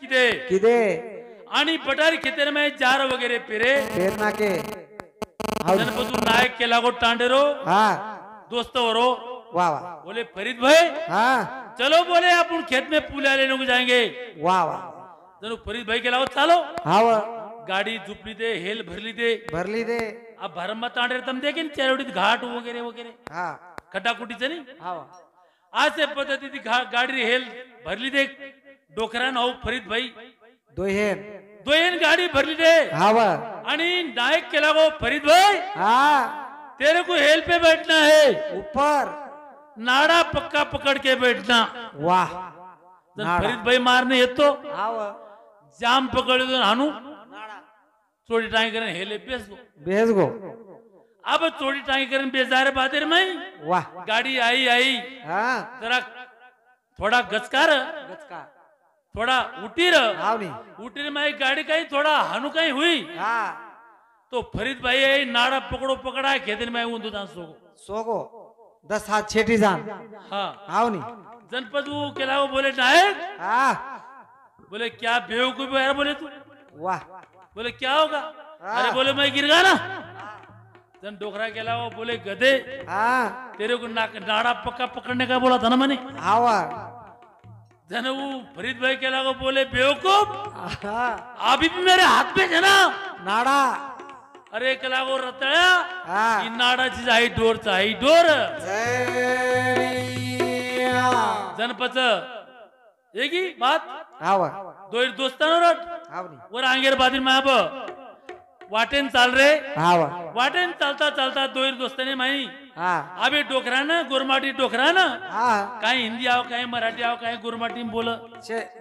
किदे आणि पठारी खेतर में जार वगैरे पेरे पेरना के जनपदू नायक केला गो टांडेरो हाँ दोस्त वरो वाह वाह बोले फरीद भाई हाँ चलो बोले अपन खेत में पुलिया लेने को जाएंगे वाह वाह जरूर फरीद भाई के लाओ चालो हाँ गाड़ी झुपली दे हेल भरली दे भरली दे अब भरम तांडे तम देखे चेरोडी घाट वगैरे वगैरे हाँ खटाकुटीचं नाही हाँ आज ते पद्धती ती गाडी हेल भरली दे डोकरान हो फरीद भाई दोन गाड़ी भरली दे हाँ आणि नायक केला गो फरीद भाई हाँ तेरे को हेल पे बैठना है ऊपर नाड़ा पक्का पकड़ के बैठना वाह जर फरीद भाई मारने येतो हाँ जाम पकड़ हानू चोरी टांगी करें हेले बेस गो अब चोरी टांगी करें बेजार बादर में वाह गाड़ी आई आई हाँ जरा थोड़ा गचकार थोड़ा उटीर उटीर में गाड़ी कहीं थोड़ा हनु कहीं हुई हाँ तो फरीद भाई आई नाड़ा पकड़ो पकड़ा खेतन में ऊंधो दान सोगो 10 हाथ छेटी जान हाँ आओ नी जनपद वो केला वो बोले नायक हाँ बोले क्या बेवकूफ है बोले तू वाह बोले क्या होगा अरे बोले मैं गिर गया ना जन डोकरा के अलावा बोले गधे हाँ तेरे को नाड़ा पक्का पकड़ने का बोला था ना मैंने हाँ जन वो फरीद भाई के अलावा बोले बेवकूफ हाँ अभी भी मेरे हाथ में है ना नाड़ा अरे केला वो रताया हाँ इन नाड़ा चीज आई डोर जनपद एक ही बात हाँ दो दोस्तांवर वर अंगेर बादिर माब वाटेन चाल रे हाँ वाटेन चालता चालता दोर दोस्ताने माई हाँ अबे डोकरा ना गुरमाटी डोकरा ना हाँ काही हिंदी आओ काही मराठी आओ काही गुरमाटी में बोल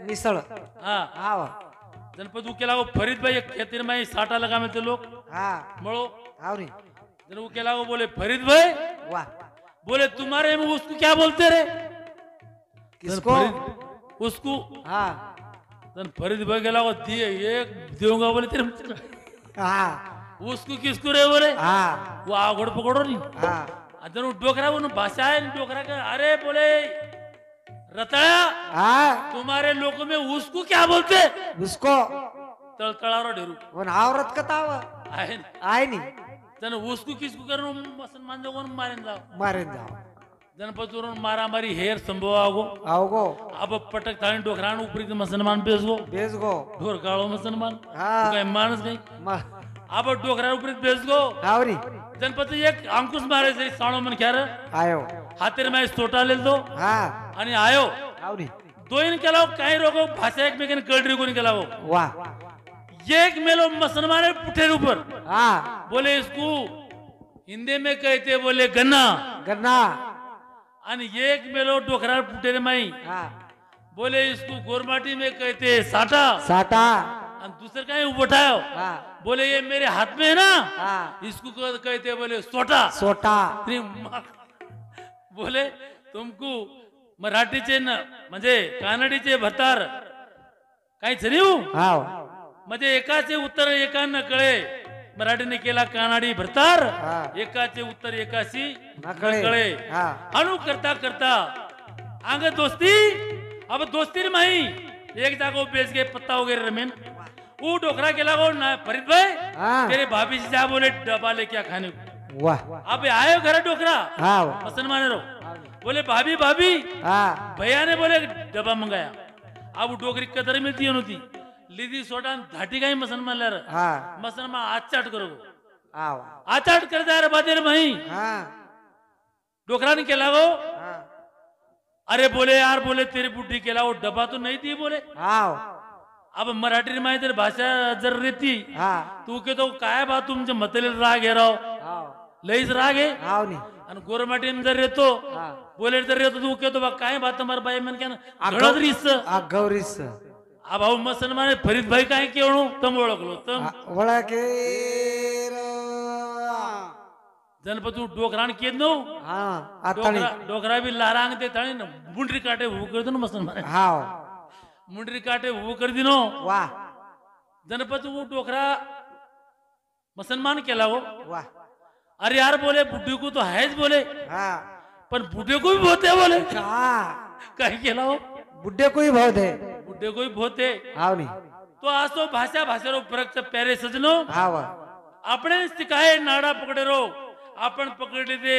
मिसळ हाँ हाँ जनपद केला वो फरीद भाई खेतर में साटा लगा में तो लोग हाँ मळो हाँ नी जन वो केला वो बोले फरीद भाई वाह बोले तुम्हारे में उसको क्या बोलते रे किसको उसको हाँ जन फरीद भाई केला वो दिए एक दूंगा बोले तेरे हाँ उसको किसको रे बोले हाँ वो आगोड़ पकड़ो नहीं हाँ जरूर डोकरा वो भाषा है डोकरा का अरे बोले रताया हाँ तुम्हारे लोग में उसको क्या बोलते उसको तळतळावर ढेरू वन औरत कताव आहे आय नी जन उसको किसको करो मुसलमान लोगों मारेन जाओ मारेन जाओ जनपदवरून मारामारी हेर संभव आगो आओगो अब पटक थाने डोकरान ऊपरी मुसलमान बेस गो ढोर काळो मुसलमान हाँ काय माणस नाही अब डोकरा ऊपरी बेस गो आवरी जनपद एक अंकुश मारे से साणो मन ख्यार आयो हातेर में सोटा ले दो हाँ आणि आयो आवरी दोन केलाव काही रोगो भाषा एकमेकांनी कळरी कोणी केलाव वाह एक मेलो मुसलमान पुठेर ऊपर हाँ बोले इसको हिंदी में कहते बोले गन्ना गन्ना आणि एक मेलो डोकरा पुटेर माई हाँ बोले इसको गोरमाटी में कहते साटा साटा और दूसरे कहीं उठाओ हाँ बोले ये मेरे हाथ में है ना हाँ इसको कहते बोले सोटा सोटा बोले तुमको मराठीचे न म्हणजे कानडीचे भतार काही तरी हाँ म्हणजे एकाचे उत्तर एकांना कळे मराठीने केला कानाडी भरतार एकाचे उत्तर एकाशी कळे हाँ अनु करता करता आगे दोस्ती अब दोस्ती माही एक जागो बेच गए पत्ता वगैरह रमेन वो डोकरा के लागो ना फरीद भाई हाँ तेरे भाभी से जा बोले डब्बा ले क्या खाने को वाह अब आयो घर डोकरा हाँ मुसलमान रो बोले भाभी भाभी हाँ भैया ने बोले डब्बा मंगाया अब डोकरी कदर मिलती होती लीदी सोडा धाटी काही मुसलमान लर हाँ मुसलमान आचाट करो आओ आचाट कर दे बादेर मही हाँ डोकरा ने केला गो हाँ अरे बोले यार बोले तेरी बुढ़ी केला वो डब्बा तो नहीं थी बोले आओ अब मराठी में जर भाषा जर रहती हाँ तू के तो काय बा तुमचे मतले राग है राव आओ लईच राग है आओ नी आणि गोरमाटी में जर रहतो हाँ बोले जर रहतो तू के तो बा काय बात तुम्हारे भाई मन क्या ना गड़दरीस गौरीस अब भाऊ मुसलमान फरीद भाई काय केवणू तम ओळखलो तम वड़ा के जनपदू डोकरान केद नो हाँ आतानी डोकरा भी लारांग ते ताणी न मुंडरी काटे वो कर दो ना मुसलमान हाँ मुंडरी काटे वो कर दिनो वाह जनपद वो डोकरा मुसलमान केला हो वाह अरे यार बोले बुड्ढी को तो हैज बोले हाँ पर बुढ़े को भी बहुत है बोले हाँ काही केला हो बुड्ढे को ही बहुत है बुड्ढे को ही भोते आवनी तो आसो भाषा भाषेरो फरक से प्यारे सजनो आवा આપણે શીખાય નાડા પકડે રો आपण पकड़े दे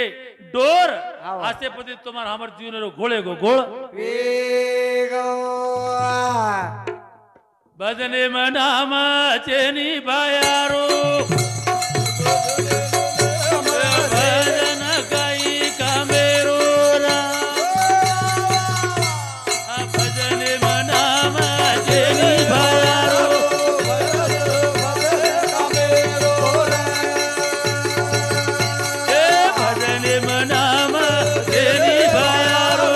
डोर आवा. आसे पति तुम्हार हमर जीवन रो घोड़े गो घोड़ वेगो भजने मनामा चेनी बायारो भजन काई कामेरो रा भजने मनामा चेनी बायारो भजने मनामा चेनी बायारो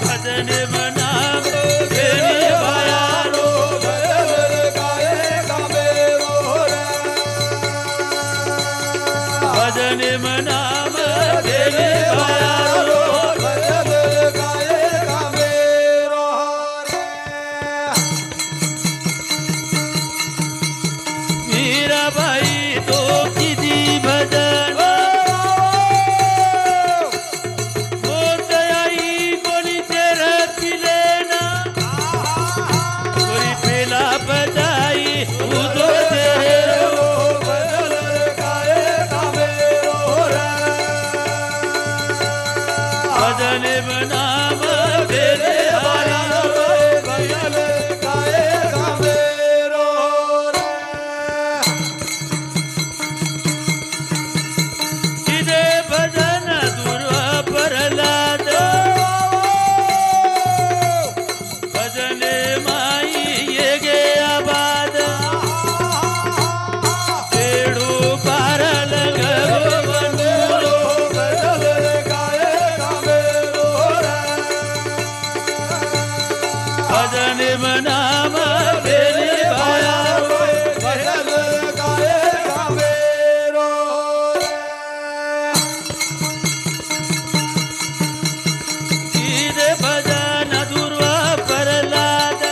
भजने मनामा चेनी बायारो भजने मनामा चेनी बायारो मीरा भाई तो किदी भजन मोतयाई कोनी तेरा पिलेना कोई पेला बजाई उदो तेरो भजने मनामा तेरे किदे भजन दुर्वा प्रहलाद भजने माई ये गे आबाद तेड़ू पार लगो बनुरो भजने मनामा तेरे बायारो किदे भजन दुर्वा प्रहलाद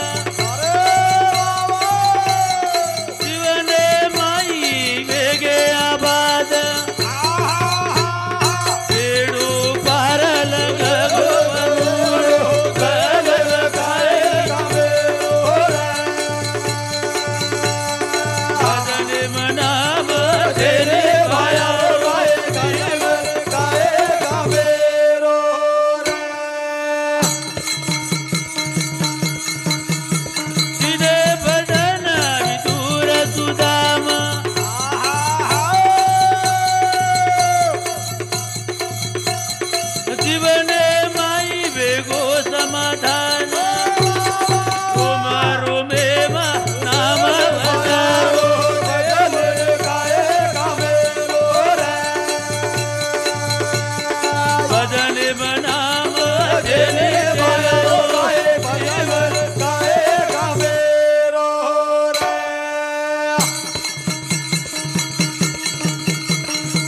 शिवने माई वेगे आबाद तेड़ू पार लगो बनुरो भजने मनामा तेरे बायारो किदे भजन विदुर सुदामा जीवने माई वेगो समाधान रोमा रोमेमा नाम भजारो भजने मनामा तेरे बायारो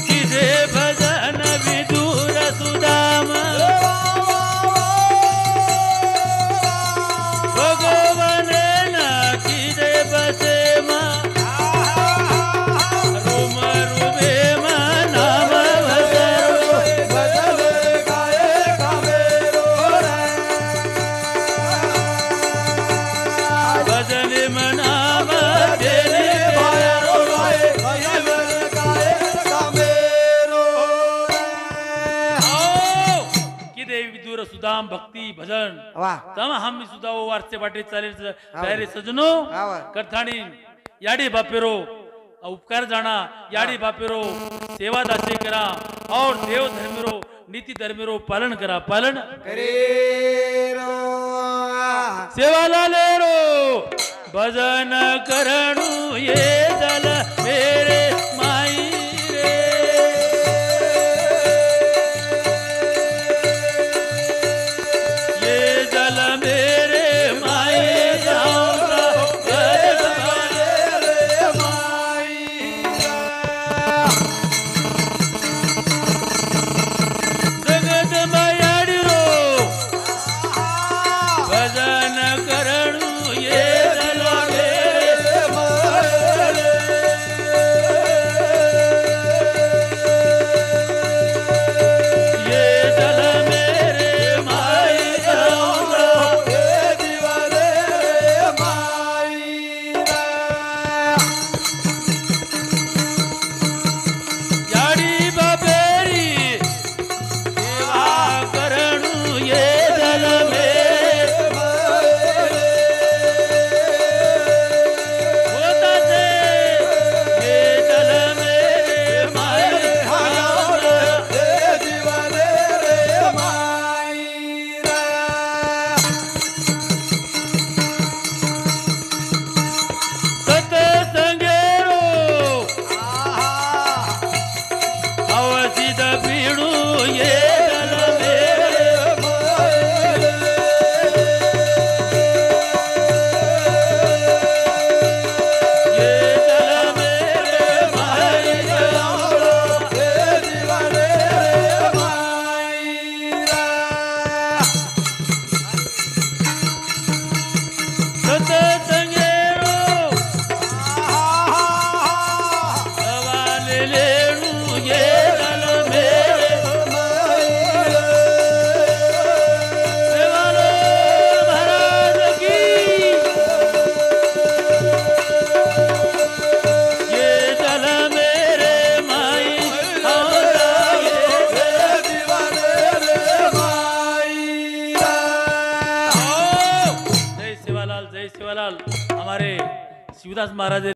किदे भजन विदुर सुदामा भगवाने ना किदे बसेमा रोम रुमेमा नाम भजरो भजने मनामा तेरे बायारो आओ किदे विदुर सुदाम भक्ती भजन वाह तम हम सुद्धा वो वारसे वाटे चालेल प्यारे सजनो आवा. करथाणी याडी बापेरो उपकार जाना याडी बापेरो सेवा दासी करा और देव धर्मेरो नीति धर्मेरो पालन करा पालन करेरो सेवा लालेरो भजन करणु ये दल मेरे माई रे ये दल मेरे माई जाऊंगा जगत मायाड़ी रो भजन करणु ये दल मेरे अवसित पीड़ू ये जल मेरे ये जल मेरे माई सत संगेरो सवाल लेणू ये जल मेरे देवालो महाराज की ये जल मेरे माई जय शिवालाल हमारे शिवदास महाराज